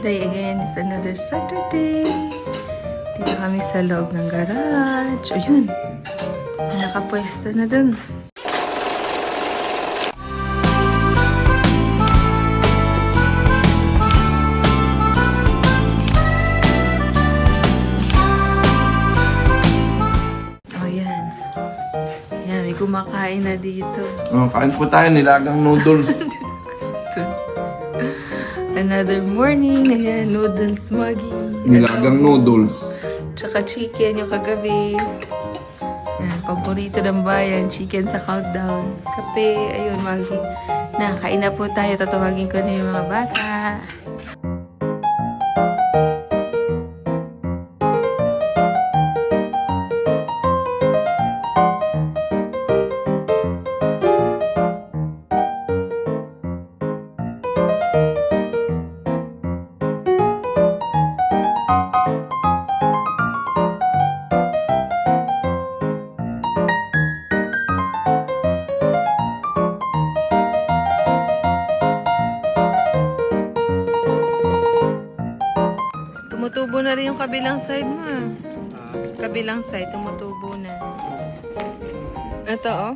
Today again is another Saturday. Dito kami sa loob ng garage. O yun, nakapwesto na dun. O yan. Yan, may kumakain na dito. Oh, kain po tayo, nilagang noodles. Another morning. Ayan, noodles Maggi. Nilagang noodles. Tsaka chicken yung kagabi. Ayan, paborito ng bayan. Chicken sa countdown. Kape. Ayun, Maggi. Na, kain na po tayo. Tatawagin ko na yung mga bata. Tumutubo na rin yung kabilang side mo. Kabilang side, tumutubo na. Ito, oh.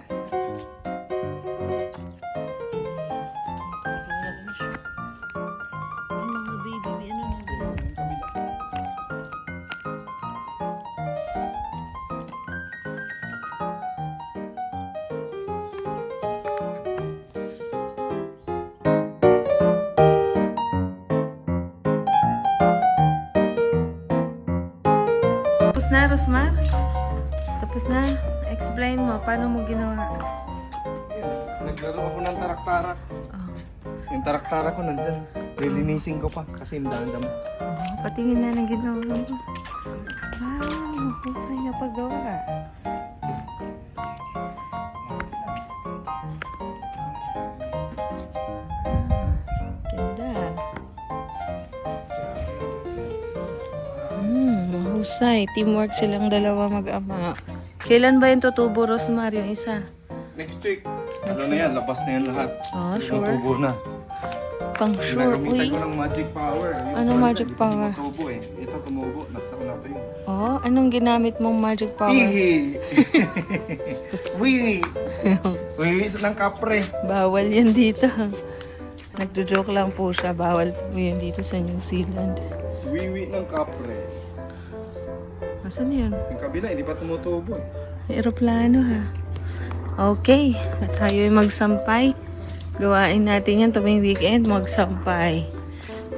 Tapos na, Rosmar? Tapos na? Explain mo, paano mo ginawa? Naglaro ako ng tarak-tarak. Oh. Yung tarak-tarak ko nandyan. Lilinisin ko pa kasi yung dam. Oh, patingin na ng ginawa mo. Wow, gusto niya paggawa. Ganda. Mahusay. Teamwork silang dalawa mag-ama. Kailan ba yung tutubo, Rosmar, yung isa? Next week. Ano na yan? Labas na yan lahat. Oh, sure. Tutubo na. Pang sure, Ginagamitan uy. ko ng magic power. Yung Ano front magic end, power? Tumutubo eh. Ito tumubo. Nasa ko na ito yun. Oh, anong ginamit mong magic power? Pihi! Wiwi! Wiwi ng kapre. Bawal yan dito. Nagjo-joke lang po siya. Bawal po yan dito sa New Zealand. Wiwi ng kapre. Asan yun? Yung kabila, hindi pa tumutubo eh. Aeroplano ha. Okay, tayo ay magsampay. Gawain natin yan tuwing weekend, magsampay.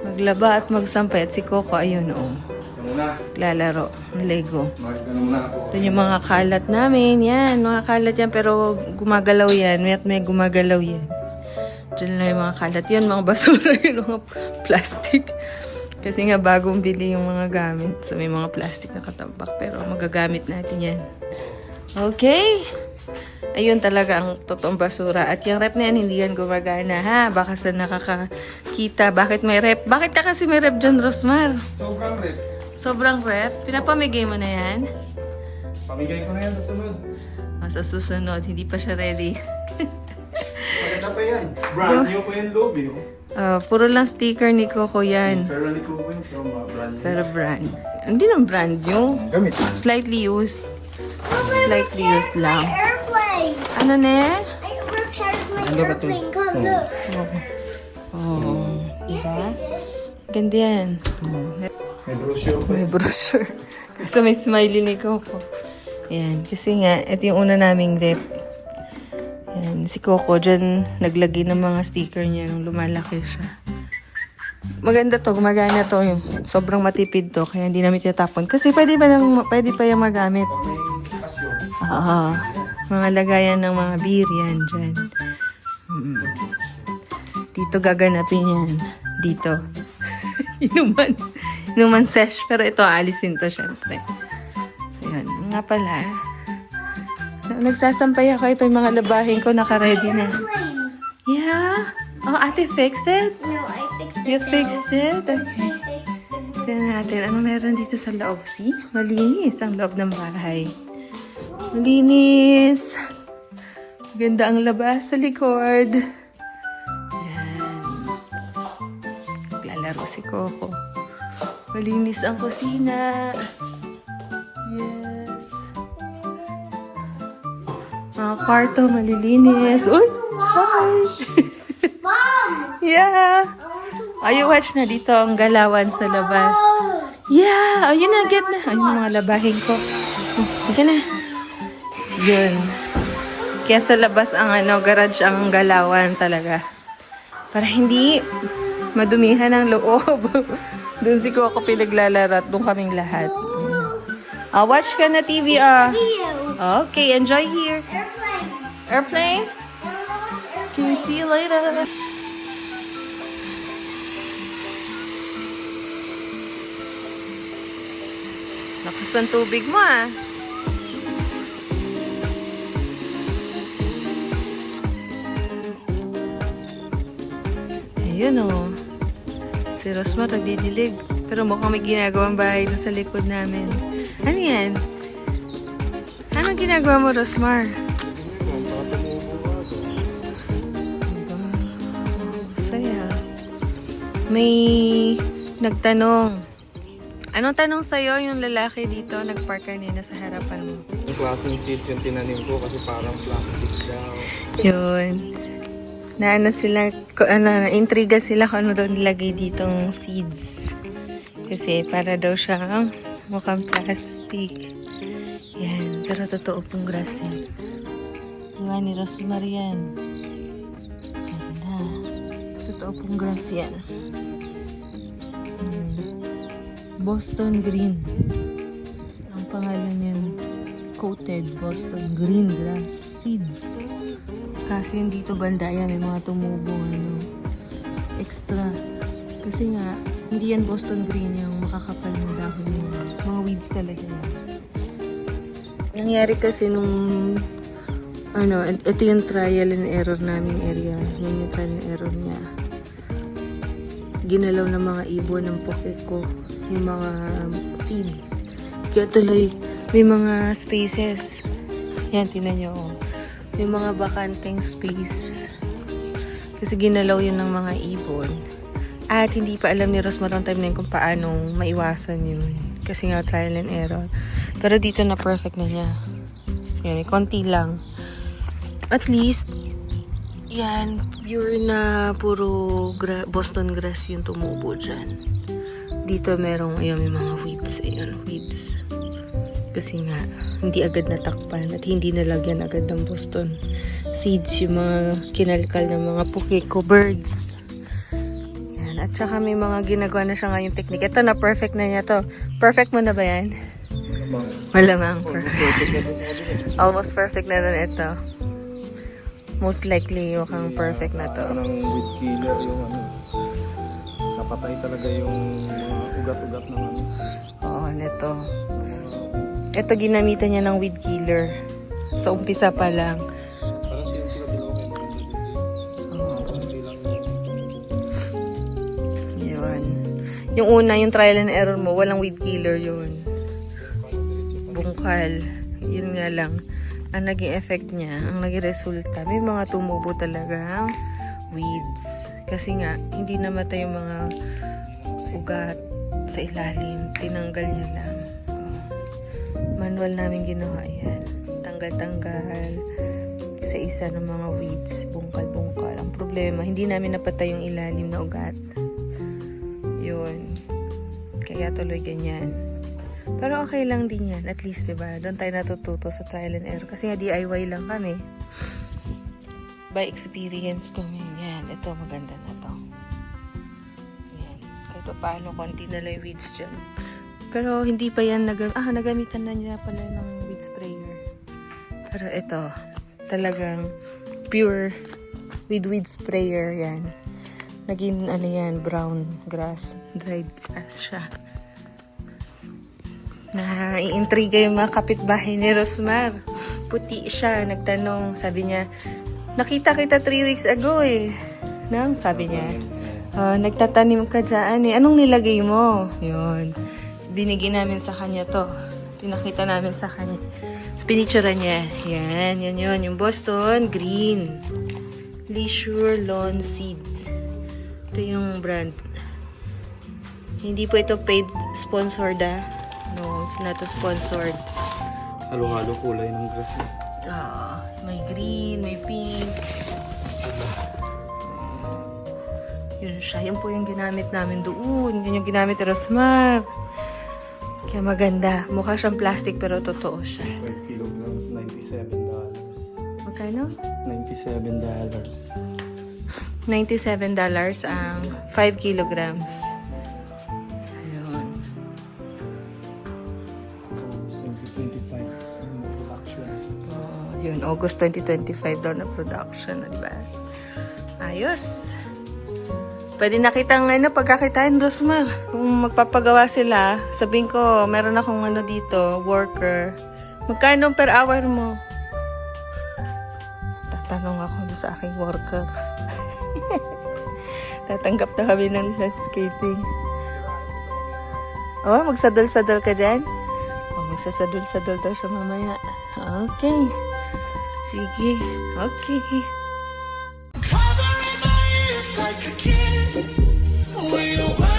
Maglaba at magsampay. At si Coco, ayun oh. Ano na? Lalaro ng Lego. Magkano na ako. Ito yung mga kalat namin. Yan, mga kalat yan. Pero gumagalaw yan. May gumagalaw yan. Diyan lang yung mga kalat. Yan, mga basura. Yung mga plastic. Kasi nga bagong bili yung mga gamit. So may mga plastic na katambak. Pero magagamit natin yan. Okay. Ayun talaga ang totoong basura. At yung rep na yan, hindi yan gumagana ha. Baka sa nakakakita. Bakit may rep? Bakit ka kasi may rep dyan, Rosmar? Sobrang red. Sobrang rep? Pinapamigay mo na yan? Pamigay ko na yan sa sunod. Sa susunod, hindi pa siya ready. Maganda pa yan. Brand new pa yung loob eh. Puro lang sticker ni Coco yan. Pero ni Kuko yung from brand new. Pero brand. Hindi ng brand new. Gamit na. Slightly used. Slightly used lang. Airplane! Ano ne? I repaired my Ano ba to? airplane. Come, look. Oh. Diba? Ganda yan. Oh. May brochure pa. May brochure. So may smiley ni Coco. Ayan. Kasi nga, ito yung una naming rep. Ayan. Si Coco dyan naglagay ng mga sticker niya nung lumalaki siya. Maganda to, gumagana to. Yung sobrang matipid to, kaya hindi namin tinatapon. Kasi pwede pa yung magamit. Mga lagayan ng mga beer yan dyan. Dito gaganapin yan. Dito. Inuman sesh. Pero ito, alisin to syempre. Ayan. Nga pala. Nagsasampay ako. Ito yung mga labahin ko. Naka-ready na. Airplane. Yeah. Oh, ate fixed it? No, I fixed it. You now. fixed it? Okay. I fixed the Tignan natin. Ano meron dito sa loob? See? Malinis ang loob ng bahay. Malinis. Ganda ang labas sa likod. Yan. Naglalaro si si Coco. Malinis ang kusina. Yes. Mga kwarto, malilinis. Uy! Hi! Mom! Yeah! Oh, you watch na dito ang galawan sa labas. Yeah! Oh, yun na, get na. Ayun, mga labahin ko. Sige na. Yun. Kaya sa labas ang garage ang galawan talaga. Para hindi madumihan ang loob. Doon si Coco pinaglalaro at doon kaming lahat. Watch ka na TV, Video. Okay, enjoy here. Airplane. Airplane? I wanna watch airplane. Okay, see you later. Lakas ng tubig mo Ayun Si Rosmar nagdidilig. Pero mukhang may ginagawang bahay doon sa likod namin. Ano yan? Anong ginagawa mo, Rosmar? Saya. May nagtanong. Anong tanong sa'yo yung lalaki dito? Nagpark kanina sa harapan mo. Yung klaseng seeds yung tinanim ko kasi parang plastic daw. Yun. Naintriga sila kung ano daw nilagay ditong seeds. Kasi para daw siyang mukhang plastic. Yan. Pero totoo pong grass yan. Diba ni Rosemary yan? Ganda. Totoo pong grass yan. Boston Green. Ang pangalan yan, coated Boston Green grass seeds. Kasi yung dito banda yan, may mga tumubo, extra. Kasi nga, hindi yan Boston Green yung makakapal na dahon niya. Mga weeds talaga yan. Nangyari kasi nung, ito yung trial and error naming area. Yan yung trial and error niya. Ginalaw ng mga ibon ng poke ko yung mga seeds. Kaya tuloy, may mga spaces. Yan, tinan nyo. May mga bakanteng space. Kasi ginalaw yun ng mga ibon. At hindi pa alam ni Rosmar ang time na yun kung paanong maiwasan yun. Kasi nga trial and error. Pero dito na perfect na niya. Yan, konti lang. At least, yan, pure na puro Boston grass yung tumubo dyan. Dito merong, may mga weeds. Ayan, weeds. Kasi nga, hindi agad natakpan at hindi nalagyan agad ng Boston seeds yung mga kinalkal ng mga pukiko birds. Yan. At saka may mga ginagawa na siya ngayong technique. Ito na, perfect na niya to. Perfect mo na ba yan? Malamang. Almost perfect na rin ito. Most likely, mukhang perfect na to. Ng weed killer yung napatay talaga yung mga ugat-ugat ng Oo, nito. Ito ginamitan niya ng weed killer. Sa umpisa pa lang. parang sila tulungan Yun. Yung una, yung trial and error mo, walang weed killer yun. Bungkal. Yun nga lang. Ang naging effect niya, ang naging resulta, may mga tumubo talagang weeds. Kasi nga, hindi namatay yung mga ugat sa ilalim. Tinanggal niya lang. Manual namin ginawa yan. Tanggal-tanggal. Isa-isa ng mga weeds. Bungkal-bungkal. Ang problema, hindi namin napatay yung ilalim na ugat. Yun. Kaya tuloy ganyan. Pero okay lang din yan. At least, diba? Doon tayo natututo sa trial and error. Kasi nga DIY lang kami. By experience kami. Yan. Ito, maganda na to. Yan. Kahit pa paano, konti na lang weeds dyan. Pero hindi pa yan nagamitan na niya pala ng weed sprayer. Pero ito, talagang pure weed sprayer yan. Naging yan, brown grass, dried grass siya. Naiintriga yung mga kapitbahay ni Rosmar. Puti siya, nagtanong, sabi niya, nakita kita 3 weeks ago Nang, sabi niya, nagtatanim ka dyan anong nilagay mo? Yun. Binigyan namin sa kanya to. Pinakita namin sa kanya. Pinicture niya. Yan yun. Yung Boston Green. Leisure Lawn Seed. Ito yung brand. Hindi po ito paid sponsored No, it's not a sponsored. Halo-halo kulay ng grass eh. May green, may pink. Yun siya. Yun po yung ginamit namin doon. Yun yung ginamit ni Rosmar. Kaya maganda. Mukha siyang plastic pero totoo siya. 12 kilograms, $97. Magkano? $97. $97 ang 5 kilograms. Ayun. August 2025 Yun, August 2025 daw yung production. na production, di ba? Ayos. Pwede nakitang pagkakitain, Rosmar. Kung magpapagawa sila, sabihin ko, meron akong dito, worker. Magkano per hour mo? Tatanong ako doon sa aking worker. Tatanggap na kami ng landscaping. Oh, magsadol-sadol ka dyan? Oh, magsasadol-sadol daw siya mamaya. Okay. Sige. Okay. Father in my ears like a kid. Will you